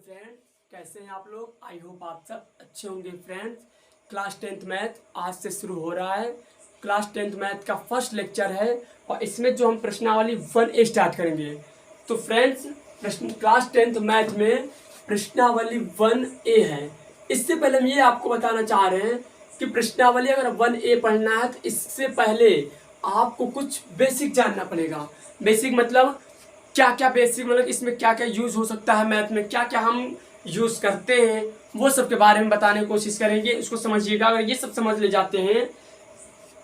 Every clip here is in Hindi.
फ्रेंड्स, कैसे हैं आप लोग। आई होप आप सब अच्छे होंगे। फ्रेंड्स, क्लास 10th मैथ आज से शुरू हो रहा है। क्लास 10th मैथ का फर्स्ट लेक्चर है और इसमें जो हम प्रश्नावली 1A स्टार्ट करेंगे। तो फ्रेंड्स, क्लास 10th मैथ में प्रश्नावली 1A है। इससे पहले हम ये आपको बताना चाह रहे हैं कि प्रश्नावली अगर 1A पढ़ना है तो इससे पहले आपको कुछ बेसिक जानना पड़ेगा। बेसिक मतलब क्या क्या बेसिक, मतलब इसमें क्या क्या यूज़ हो सकता है, मैथ में क्या क्या हम यूज़ करते हैं, वो सब के बारे में बताने की कोशिश करेंगे। उसको समझिएगा। अगर ये सब समझ ले जाते हैं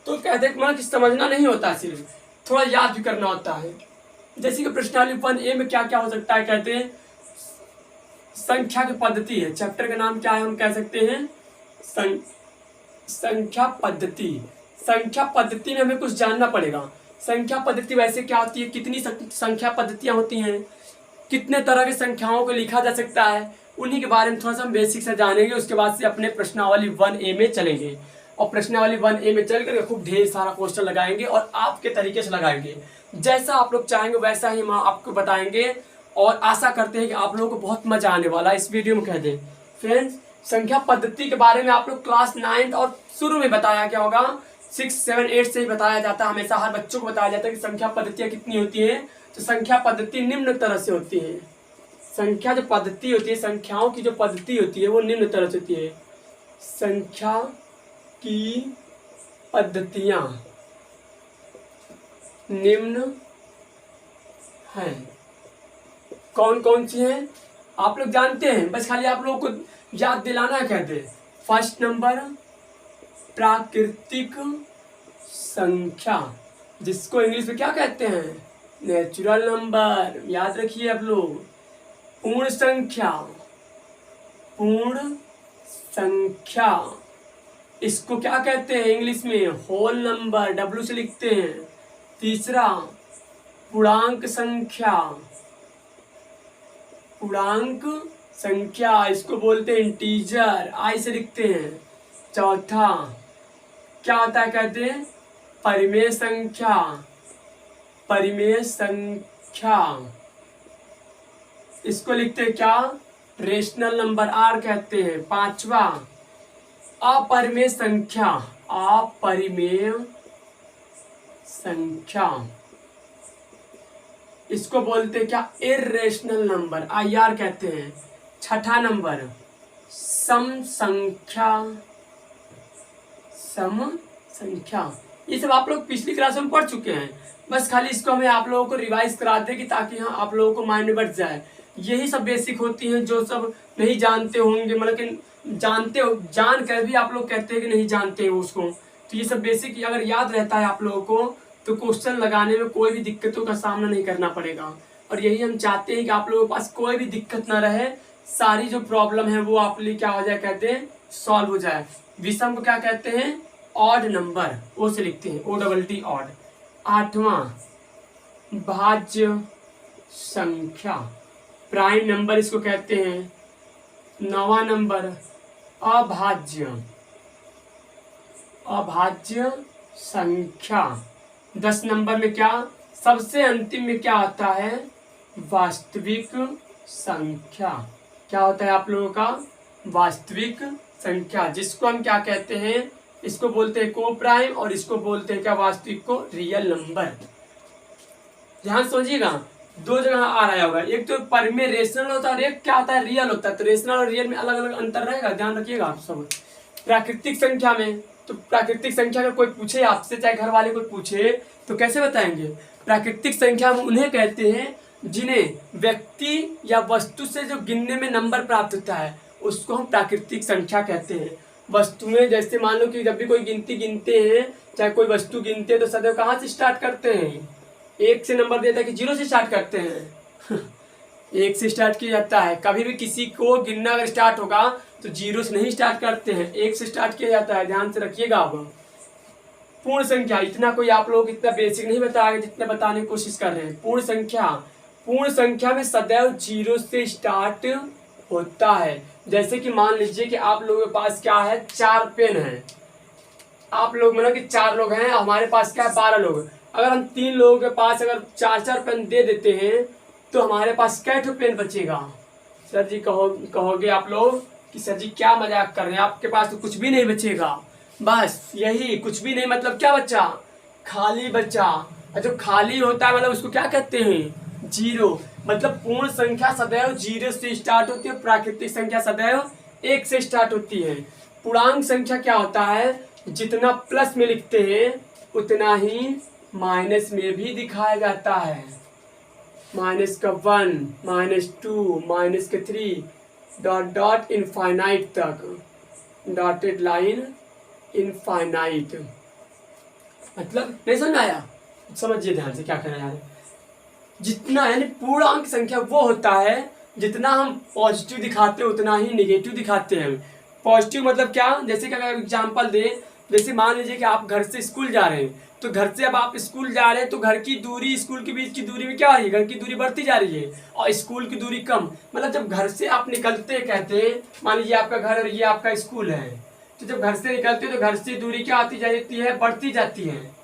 तो कहते हैं कि समझना नहीं होता है, सिर्फ थोड़ा याद भी करना होता है। जैसे कि प्रश्नावली 1A में क्या क्या हो सकता है, कहते हैं संख्या की पद्धति है। चैप्टर का नाम क्या है, हम कह सकते हैं संख्या पद्धति। संख्या पद्धति में हमें कुछ जानना पड़ेगा। संख्या पद्धति वैसे क्या होती है, कितनी संख्या पद्धतियाँ होती हैं, कितने तरह की संख्याओं को लिखा जा सकता है, उन्हीं के बारे में थोड़ा सा हम बेसिक से जानेंगे। उसके बाद से अपने प्रश्नावली 1A में चलेंगे और प्रश्नावली 1A में चल कर खूब ढेर सारा क्वेश्चन लगाएंगे और आपके तरीके से लगाएंगे। जैसा आप लोग चाहेंगे वैसा ही हम आपको बताएंगे और आशा करते हैं कि आप लोगों को बहुत मजा आने वाला है इस वीडियो में। कह दें फ्रेंड्स, संख्या पद्धति के बारे में आप लोग क्लास 9 और शुरू में बताया क्या होगा, 6, 7, 8 से ही बताया जाता है। हमेशा हर बच्चों को बताया जाता है कि संख्या पद्धतियाँ कितनी होती हैं। तो संख्या पद्धति निम्न तरह से होती है। संख्या जो पद्धति होती है, संख्याओं की जो पद्धति होती है वो निम्न तरह से होती है। संख्या की पद्धतियाँ निम्न हैं। कौन कौन सी हैं आप लोग जानते हैं, बस खाली आप लोगों को याद दिलाना है। कहते हैं फर्स्ट नंबर प्राकृतिक संख्या, जिसको इंग्लिश में क्या कहते हैं, नेचुरल नंबर। याद रखिए आप लोग। पूर्ण संख्या, पूर्ण संख्या इसको क्या कहते हैं इंग्लिश में, होल नंबर, W से लिखते हैं। तीसरा पूर्णांक संख्या, पूर्णांक संख्या इसको बोलते हैं इंटीजर, I से लिखते हैं। चौथा क्या होता है, कहते हैं परिमेय संख्या, परिमेय संख्या इसको लिखते हैं क्या, रेशनल नंबर, R कहते हैं। पांचवा अपरिमेय संख्या, अपरिमेय संख्या इसको बोलते हैं क्या, इर्रेशनल नंबर, IR कहते हैं। छठा नंबर सम संख्या, सम संख्या। ये सब आप लोग पिछली क्लास में पढ़ चुके हैं, बस खाली इसको हमें आप लोगों को रिवाइज करा दे कि ताकि हाँ आप लोगों को माइंड में बैठ जाए। यही सब बेसिक होती हैं जो सब नहीं जानते होंगे, मतलब कि जानते हो, जान कर भी आप लोग कहते हैं कि नहीं जानते हो उसको। तो ये सब बेसिक अगर याद रहता है आप लोगों को तो क्वेश्चन लगाने में कोई भी दिक्कतों का सामना नहीं करना पड़ेगा। और यही हम चाहते हैं कि आप लोगों के पास कोई भी दिक्कत ना रहे, सारी जो प्रॉब्लम है वो आप लिए क्या हो जाए, कहते हैं सॉल्व हो जाए। विषम को क्या कहते हैं, ऑड नंबर, O से लिखते हैं, ODD ऑड। आठवां भाज्य संख्या, प्राइम नंबर इसको कहते हैं। नौवां नंबर अभाज्य, अभाज्य संख्या। 10 नंबर में क्या, सबसे अंतिम में क्या होता है, वास्तविक संख्या। क्या होता है आप लोगों का, वास्तविक संख्या, जिसको हम क्या कहते हैं, इसको बोलते हैं को प्राइम और इसको बोलते हैं क्या, वास्तविक को रियल नंबर। ध्यान समझिएगा, दो जगह आ रहा होगा, एक तो परिमेय रेशनल होता है और एक क्या होता है, रियल होता है। तो रेशनल और रियल में अलग अलग अंतर रहेगा, ध्यान रखिएगा आप सब। प्राकृतिक संख्या में, तो प्राकृतिक संख्या अगर कोई पूछे आपसे, चाहे घर वाले कोई पूछे, तो कैसे बताएंगे। प्राकृतिक संख्या हम उन्हें कहते हैं जिन्हें व्यक्ति या वस्तु से जो गिनने में नंबर प्राप्त होता है उसको हम प्राकृतिक संख्या कहते हैं। वस्तुएं, जैसे मान लो कि जब भी कोई गिनती गिनते हैं, चाहे कोई वस्तु गिनते हैं, तो सदैव कहाँ से स्टार्ट करते हैं, 1 से नंबर देता है कि 0 से स्टार्ट करते हैं। 1 से स्टार्ट किया जाता है। कभी भी किसी को गिनना अगर स्टार्ट होगा तो 0 से नहीं स्टार्ट करते हैं, 1 से स्टार्ट किया जाता है। ध्यान से रखिएगा आप। पूर्ण संख्या, इतना कोई आप लोग इतना बेसिक नहीं बताएंगे जितना बताने की कोशिश कर रहे हैं। पूर्ण संख्या, पूर्ण संख्या में सदैव 0 से स्टार्ट होता है। जैसे कि मान लीजिए कि आप लोगों के पास क्या है, 4 पेन है। आप लोग मतलब कि 4 लोग हैं, हमारे पास क्या है 12 लोग। अगर हम 3 लोगों के पास अगर 4-4 पेन दे देते हैं तो हमारे पास कै ठो पेन बचेगा, सर जी कहोगे आप लोग कि सर जी क्या मजाक कर रहे हैं, आपके पास तो कुछ भी नहीं बचेगा। बस यही कुछ भी नहीं मतलब क्या बचा, खाली बचा। और जो खाली होता है मतलब उसको क्या कहते हैं, जीरो। मतलब पूर्ण संख्या सदैव जीरो से स्टार्ट होती है, प्राकृतिक संख्या सदैव एक से स्टार्ट होती है। पूर्णांक संख्या क्या होता है, जितना प्लस में लिखते हैं उतना ही माइनस में भी दिखाया जाता है। माइनस का 1, -2, -3 डॉट डॉट इनफाइनाइट तक, डॉटेड लाइन इनफाइनाइट। मतलब नहीं समझ आया, समझिए ध्यान से क्या कहना है। जितना यानी पूर्णांक संख्या वो होता है जितना हम पॉजिटिव दिखाते हैं उतना ही निगेटिव दिखाते हैं। पॉजिटिव मतलब क्या, जैसे कि अगर एग्जांपल दें, जैसे मान लीजिए कि आप घर से स्कूल जा रहे हैं, तो घर से अब आप स्कूल जा रहे हैं तो घर की दूरी स्कूल के बीच की दूरी में क्या हो रही है, घर की दूरी बढ़ती जा रही है और स्कूल की दूरी कम। मतलब जब घर से आप निकलते कहते हैं, मान लीजिए आपका घर और ये आपका स्कूल है, तो जब घर से निकलते हो तो घर से दूरी क्या आती जाती है, बढ़ती जाती है।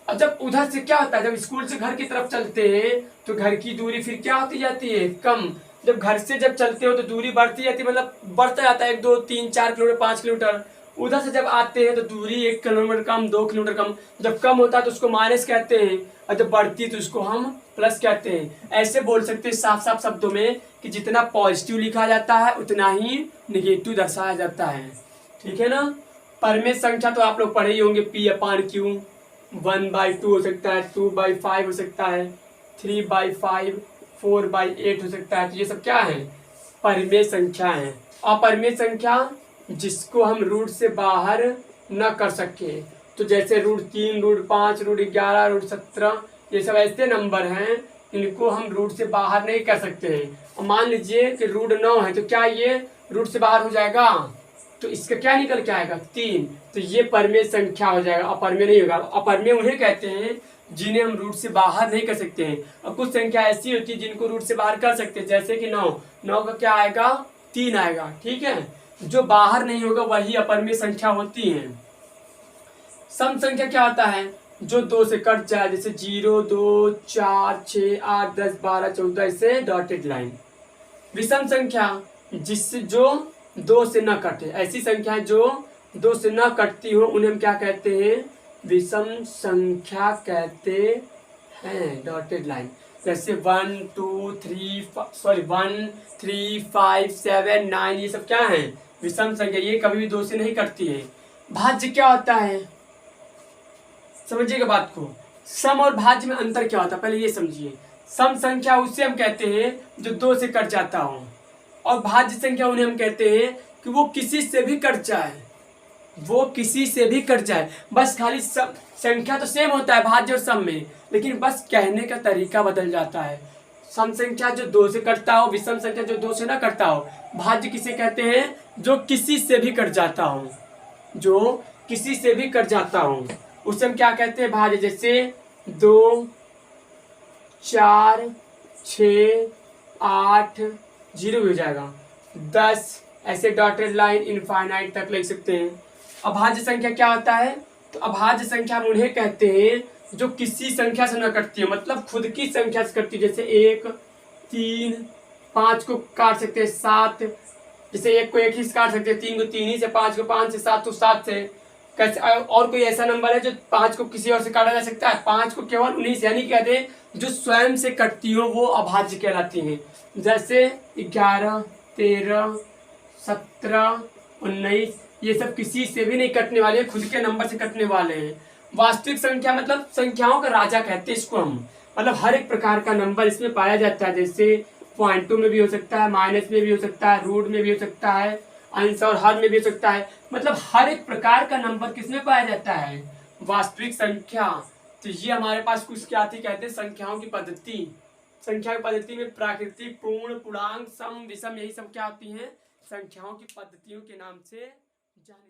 और जब उधर से क्या होता है, जब स्कूल से घर की तरफ चलते हैं तो घर की दूरी फिर क्या होती जाती है, कम। जब घर से जब चलते हो तो दूरी बढ़ती जाती है, मतलब बढ़ता जाता है 1, 2, 3, 4 किलोमीटर, 5 किलोमीटर। उधर से जब आते हैं तो दूरी 1 किलोमीटर कम, 2 किलोमीटर कम। जब कम होता है तो उसको माइनस कहते हैं और जब बढ़ती है तो उसको हम प्लस कहते हैं। ऐसे बोल सकते हैं साफ साफ शब्दों में कि जितना पॉजिटिव लिखा जाता है उतना ही निगेटिव दर्शाया जाता है। ठीक है ना। परमेय संख्या तो आप लोग पढ़े ही होंगे, P/Q। 1/2 हो सकता है, 2/5 हो सकता है, 3/5, 4/8 हो सकता है। तो ये सब क्या है, परिमेय संख्या है। अपरिमेय संख्या जिसको हम रूट से बाहर न कर सके, तो जैसे √3, √5, √11, √17, ये सब ऐसे नंबर हैं इनको हम रूट से बाहर नहीं कर सकते हैं। और मान लीजिए कि √9 है तो क्या ये रूट से बाहर हो जाएगा, तो इसका क्या निकल के आएगा, 3। तो ये परमेय संख्या हो जाएगा, अपरमेय नहीं होगा। अपरमेय उन्हें कहते हैं जिन्हें हम रूट से बाहर नहीं कर सकते हैं। और कुछ संख्या ऐसी होती है जिनको रूट से बाहर कर सकते हैं, जैसे कि 9 का क्या आएगा, 3 आएगा। ठीक है, जो बाहर नहीं होगा वही अपरमेय संख्या होती है। सम संख्या क्या होता है, जो 2 से कट जाए, जैसे 0, 2, 4, 6, 8, 10, 12, 14 ऐसे डॉटेड लाइन। विषम संख्या जिससे जो 2 से न कटे, ऐसी संख्याएं जो 2 से न कटती हो उन्हें हम क्या कहते हैं, विषम संख्या कहते हैं, डॉटेड लाइन। जैसे 1, 2, 3, 5, 7, 9 ये सब क्या है, विषम संख्या। ये कभी भी 2 से नहीं कटती है। भाज्य क्या होता है, समझिएगा बात को। सम और भाज्य में अंतर क्या होता है पहले ये समझिए। सम संख्या उसे हम कहते हैं जो 2 से कट जाता हो, और भाज्य संख्या उन्हें हम कहते हैं कि वो किसी से भी कट जाए, वो किसी से भी कट जाए। बस खाली संख्या तो सेम होता है भाज्य और सम में, लेकिन बस कहने का तरीका बदल जाता है। सम संख्या जो 2 से कटता हो, विषम संख्या जो 2 से ना कटता हो। भाज्य किसे कहते हैं, जो किसी से भी कट जाता हो, जो किसी से भी कट जाता हो उसे हम क्या कहते हैं, भाज्य। जैसे 2, 4, 6, 8, 0 भी हो जाएगा, 10 ऐसे डॉटेड लाइन इनफाइनाइट तक लिख सकते हैं। अभाज्य संख्या क्या होता है, तो अभाज्य संख्या हम उन्हें कहते हैं जो किसी संख्या से न कटती है, मतलब खुद की संख्या से कटती है। जैसे 1, 3, 5 को काट सकते हैं 7, जैसे 1 को 1 ही से काट सकते हैं, 3 को 3 ही से, 5 को 5 से, 7 को 7 से। कैसे और कोई ऐसा नंबर है जो 5 को किसी और से काटा जा सकता है, 5 को केवल उन्हीं से, यानी कहते हैं जो स्वयं से कटती हो वो अभाज्य कहलाती हैं। जैसे 11, 13, 17, 19 ये सब किसी से भी नहीं कटने वाले, खुद के नंबर से कटने वाले हैं। वास्तविक संख्या मतलब संख्याओं का राजा कहते हैं इसको हम, मतलब हर एक प्रकार का नंबर इसमें पाया जाता है। जैसे पॉइंटों में भी हो सकता है, माइनस में भी हो सकता है, रूट में भी हो सकता है, अंश और हर में भी हो सकता है। मतलब हर एक प्रकार का नंबर किसमें पाया जाता है, वास्तविक संख्या। तो ये हमारे पास कुछ क्या थी, कहते हैं संख्याओं की पद्धति। संख्या की पद्धति में प्राकृतिक, पूर्ण, पूर्णांक, सम, विषम यही सब क्या होती हैं, संख्याओं की पद्धतियों के नाम से जानी